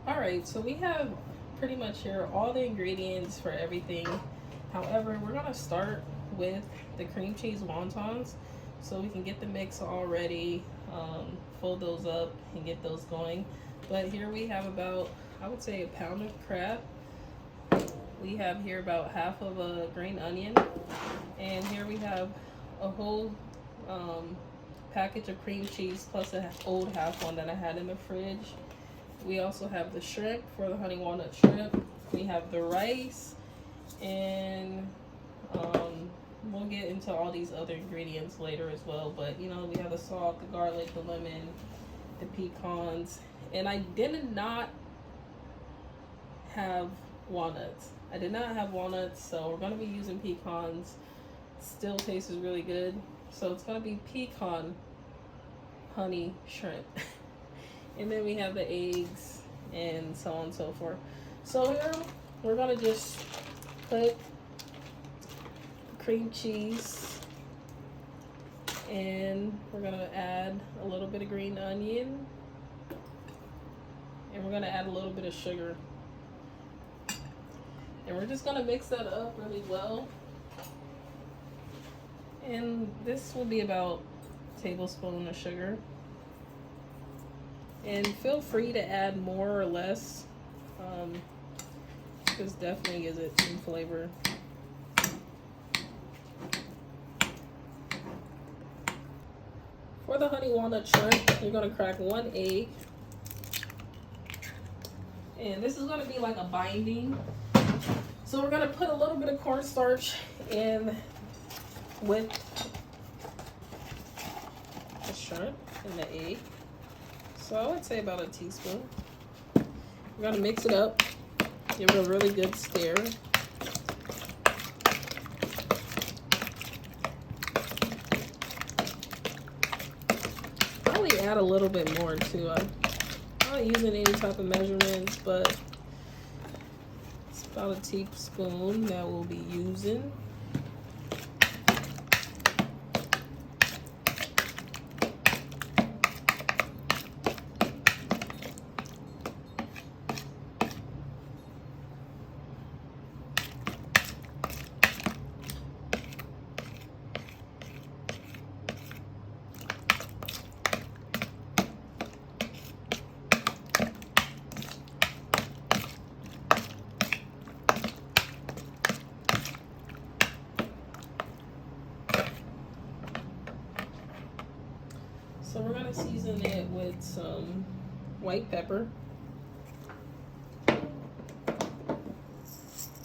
All right, so we have pretty much here all the ingredients for everything. However, we're gonna start with the cream cheese wontons so we can get the mix all ready, fold those up and get those going. But here we have about, I would say, a pound of crab. We have here about half of a green onion, and here we have a whole package of cream cheese plus an old half one that I had in the fridge. We also have the shrimp for the honey walnut shrimp. We have the rice, and we'll get into all these other ingredients later as well. But you know, we have the salt, the garlic, the lemon, the pecans, and I did not have walnuts. I did not have walnuts, so we're gonna be using pecans. Still tastes really good. So it's gonna be pecan honey shrimp. And then we have the eggs and so on and so forth. So here we're gonna just put cream cheese, and we're gonna add a little bit of green onion, and we're gonna add a little bit of sugar. And we're just gonna mix that up really well. And this will be about a tablespoon of sugar. And feel free to add more or less. This definitely gives it some flavor. For the honey walnut shrimp, you're gonna crack 1 egg. And this is gonna be like a binding. So we're gonna put a little bit of cornstarch in with the shrimp and the egg. So I would say about a teaspoon. We're gonna mix it up, give it a really good stir. Probably add a little bit more too. I'm not using any type of measurements, but it's about a teaspoon that we'll be using. So we're gonna season it with some white pepper,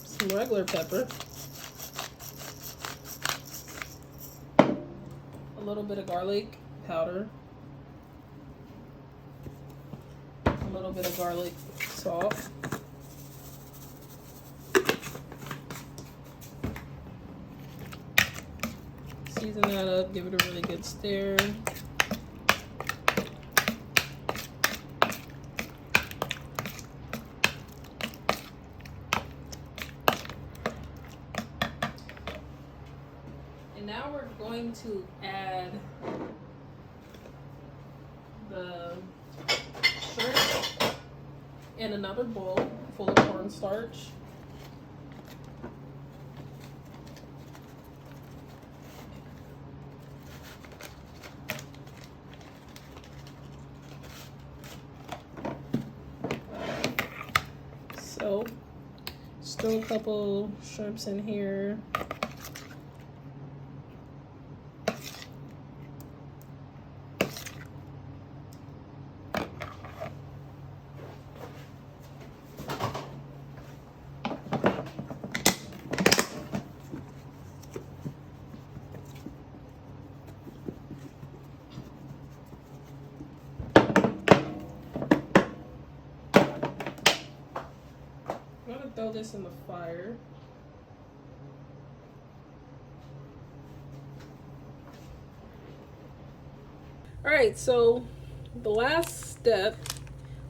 some regular pepper, a little bit of garlic powder, a little bit of garlic salt, season that up, give it a really good stir. Now we're going to add the shrimp in another bowl full of cornstarch. So, still a couple shrimps in here. I'm gonna throw this in the fire. All right, so the last step,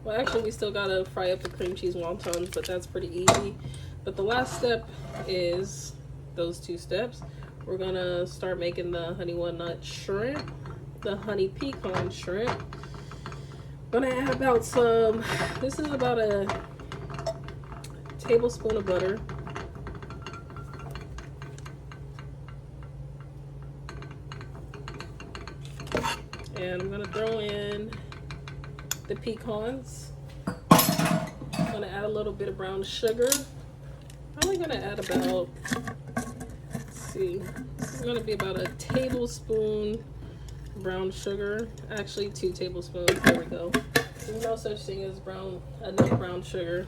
well actually we still gotta fry up the cream cheese wontons, but that's pretty easy. But the last step is those 2 steps. We're gonna start making the honey walnut shrimp, the honey pecan shrimp. Gonna add about some, this is about a tablespoon of butter. And I'm gonna throw in the pecans. I'm gonna add a little bit of brown sugar. I'm only gonna add about, let's see, this is gonna be about a tablespoon brown sugar. Actually 2 tablespoons, there we go. There's no such thing as enough brown sugar.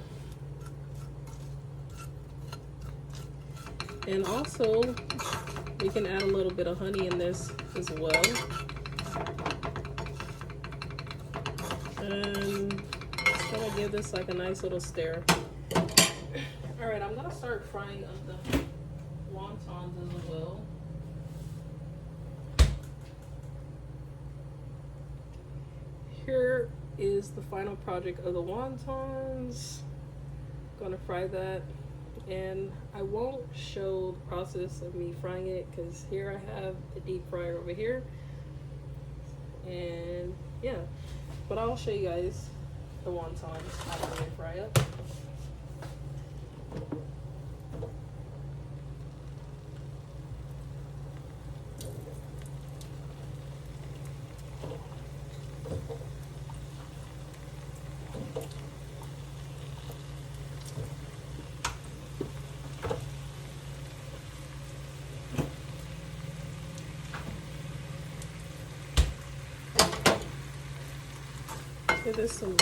And also, we can add a little bit of honey in this as well. And just gonna give this like a nice little stir. Alright, I'm gonna start frying up the wontons as well. Here is the final project of the wontons. Gonna fry that, and I won't show the process of me frying it because here I have the deep fryer over here, and yeah, but I'll show you guys the wontons after they fry up. Give this some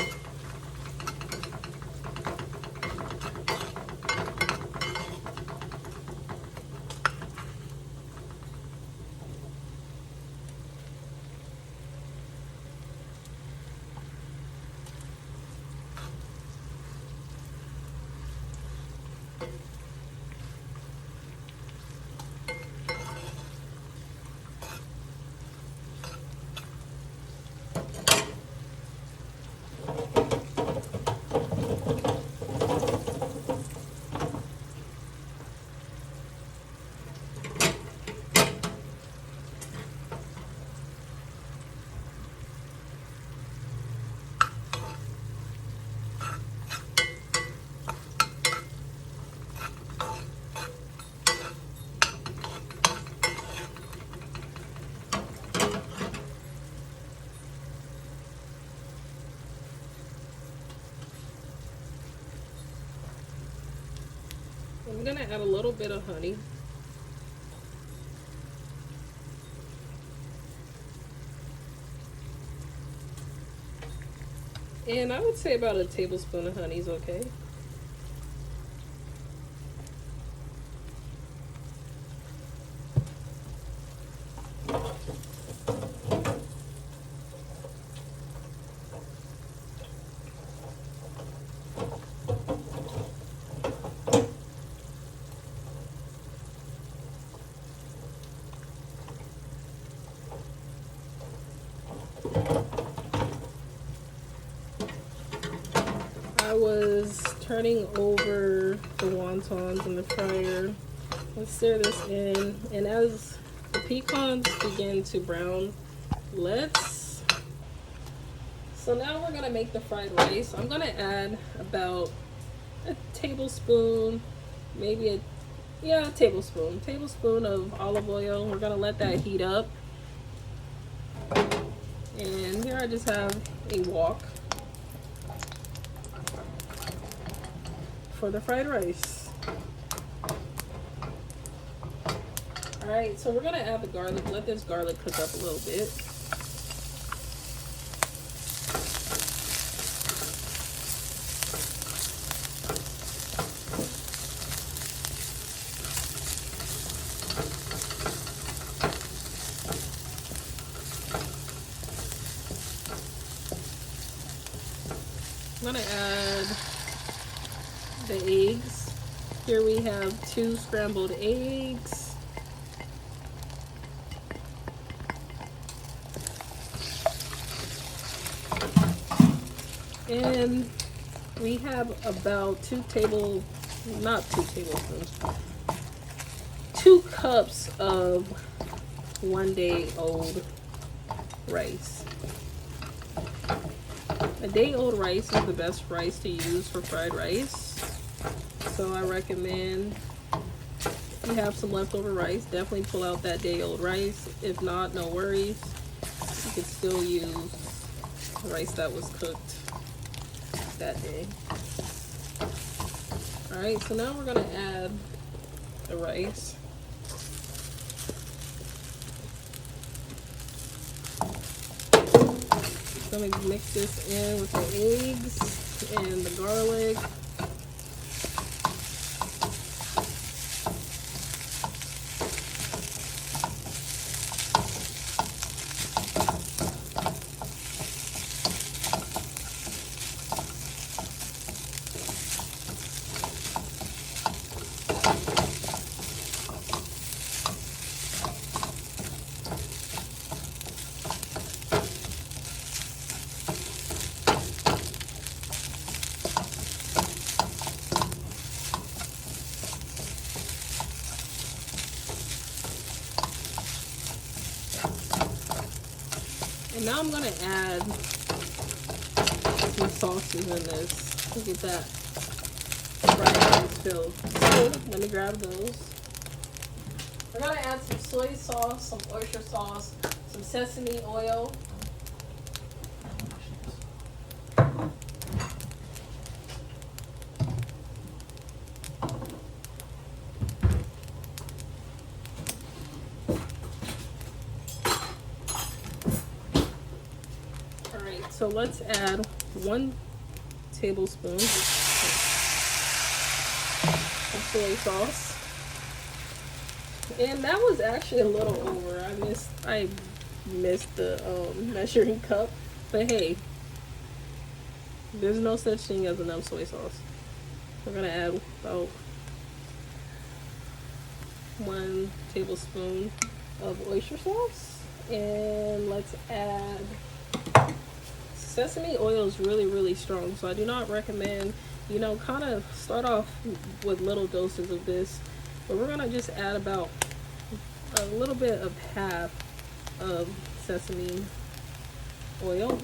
I'm gonna add a little bit of honey. And I would say about a tablespoon of honey is okay. I was turning over the wontons in the fryer. Let's stir this in, and as the pecans begin to brown, so now we're gonna make the fried rice. I'm gonna add about a tablespoon, maybe a tablespoon of olive oil. We're gonna let that heat up. And here I just have a wok for the fried rice. Alright, so we're gonna add the garlic. Let this garlic cook up a little bit. I'm gonna add the eggs. Here we have 2 scrambled eggs. And we have about 2 cups of 1-day-old rice. A day-old rice is the best rice to use for fried rice. So I recommend if you have some leftover rice, definitely pull out that day-old rice. If not, no worries. You could still use rice that was cooked that day. Alright, so now we're going to add the rice. Let me mix this in with the eggs and the garlic. And now I'm going to add some sauces in this to get that fried rice filled. So let me grab those. We're going to add some soy sauce, some oyster sauce, some sesame oil. So let's add 1 tablespoon of soy sauce. And that was actually a little over. I missed the measuring cup. But hey, there's no such thing as enough soy sauce. We're gonna add about 1 tablespoon of oyster sauce. And let's add sesame oil is really strong, so I do not recommend, you know, kind of start off with little doses of this, but we're gonna just add about a little bit of half of sesame oil,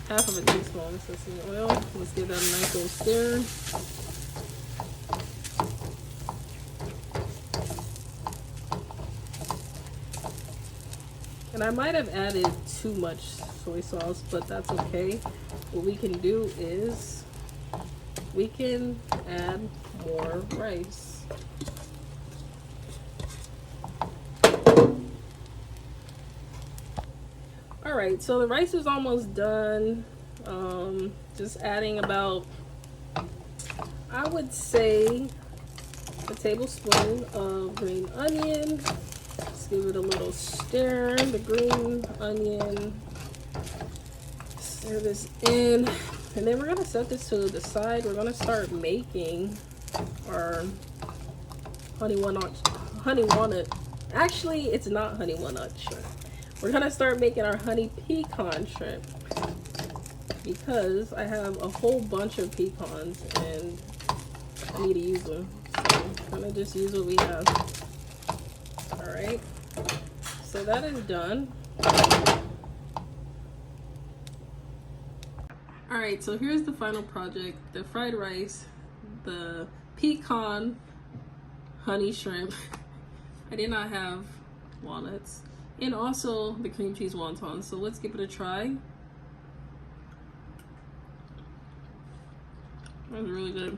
half of a teaspoon of sesame oil. Let's give that a nice little stir. And I might have added too much soy sauce, but that's okay. What we can do is we can add more rice. Alright, so the rice is almost done. Just adding about, I would say, a tablespoon of green onion. Let's give it a little stir, the green onion. Stir this in, and then we're gonna set this to the side. We're gonna start making our honey walnut. Actually, it's not honey walnut shrimp. We're gonna start making our honey pecan shrimp because I have a whole bunch of pecans and I need to use them. So I'm gonna just use what we have. All right. So that is done. All right, so here's the final project: the fried rice, the pecan honey shrimp. I did not have walnuts, and also the cream cheese wontons. So let's give it a try. That was really good.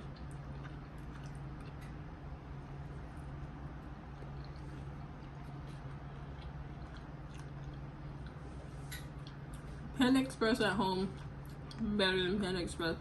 Panda Express at home, better than Panda Express.